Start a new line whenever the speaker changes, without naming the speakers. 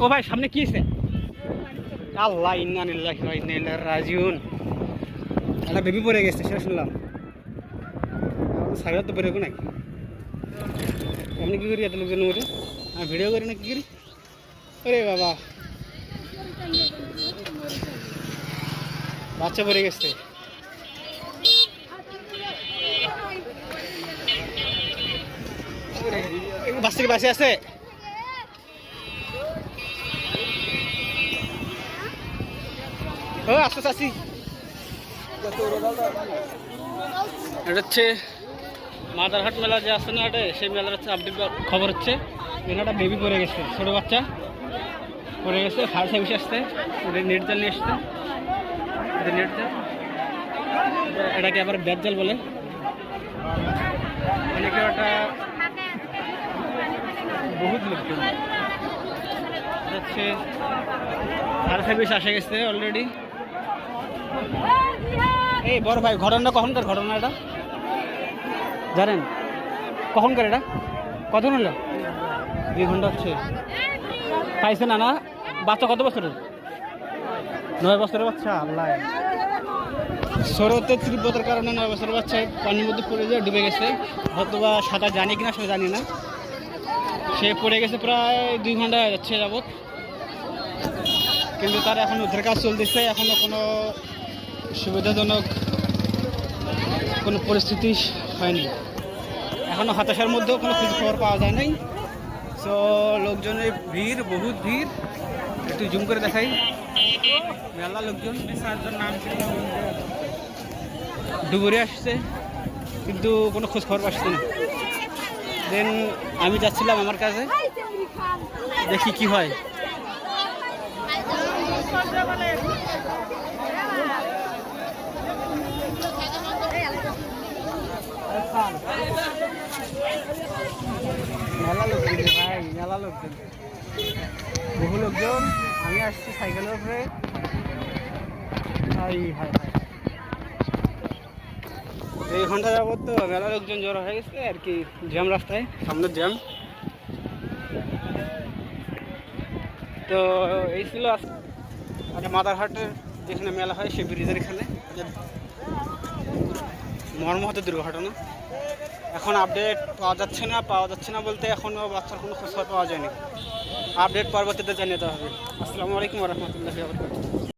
ও ভাই সামনে কি আছে? আল্লাহ ইন্না লিল্লাহি ওয়া ইন্না ইলাইহি রাজিউন। একটা বেবি পড়ে গেছে সেটা শুনলাম। সাগর তো পড়ে গো নাকি? আমি কি করি এত লোকজন মধ্যে? আমি ভিডিও করি না কি করি? আরে বাবা, বাচ্চা পড়ে গেছে। বাচ্চা কি বাসে আছে? ও আসো চাষি, এটা হচ্ছে মাদারহাট মেলা যে আছে না, এটা সেই মেলার হচ্ছে আপডেট খবর হচ্ছে এখানে বেবি পড়ে গেছে, ছোটো বাচ্চা পড়ে গেছে। ফায়ার সার্ভিস আসছে, ওদের নেট জাল নিয়ে আসছে, ওদের নেট জাল, এটাকে আবার ব্যাট জাল বলে। অনেকে ওটা বহুত লোকজন হচ্ছে, ফায়ার সার্ভিস আসে গেছে অলরেডি। এই বড় ভাই, ঘটনাটা কখনকার ঘটনা এটা জানেন? কখনকার এটা? কতক্ষণ হলো? 2 ঘন্টা হচ্ছে। পাইছে না? না বাচ্চা কত বছরের? 9 বছরের বাচ্চা। আল্লাহ, স্রোতের তীব্রতার কারণে 9 বছরের বাচ্চা পানির মধ্যে পড়ে যায়, ডুবে গেছে। হয়তো বা সাঁতার জানি কিনা সেটা জানি না। সে পড়ে গেছে প্রায় 2 ঘন্টা হয়ে যাচ্ছে যাবৎ, কিন্তু তার এখন উদ্ধার কাজ চলতেছে। এখনো কোনো সুবিধাজনক কোনো পরিস্থিতি হয়নি, এখনো হতাশার মধ্যেও কোনো খোঁজ খবর পাওয়া যায় নাই। তো লোকজনের ভিড়, বহুত ভিড়। একটু জুম করে দেখাই, মেলা লোকজন। ডুবুরে আসছে কিন্তু কোনো খোঁজ খবর পাচ্ছে না। দেন আমি যাচ্ছিলাম আমার কাছে, দেখি কি হয়। মেলা লোকজন ভাই, মেলা লোকজন, বহু লোকজন। আমি আসছি সাইকেলের উপরে। এই ঘন্টা যাবত তো মেলা লোকজন জড়ো হয়ে গেছে আর কি, জ্যাম রাস্তায়, সামনের জ্যাম। তো এই ছিল মাদারহাটের যেখানে মেলা হয় সেই ব্রিজের এখানে মর্মাহত দুর্ঘটনা। এখন আপডেট পাওয়া যাচ্ছে না বলতে এখনও বাচ্চার কোনো খোঁজ পাওয়া যায়নি। আপডেট পরবর্তীতে জানিয়ে দেওয়া হবে। আসসালামু আলাইকুম ওয়া রাহমাতুল্লাহি ওয়া বারাকাতুহু।